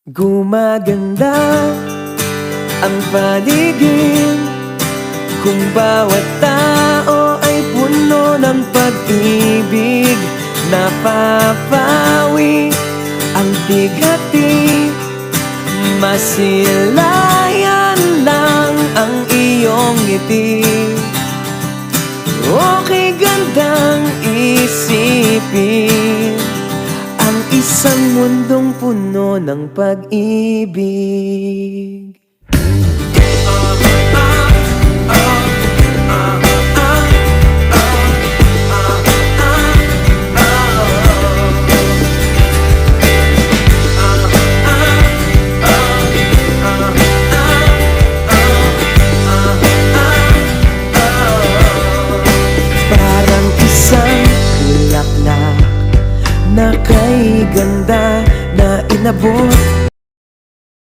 Gumaganda ang paligid kung bawat tao ay puno ng pag-ibig. Napapawi ang bigati, masilayan lang ang iyong ngiti. Okay gandang isipin ang isang mundong puno ng pag-ibig.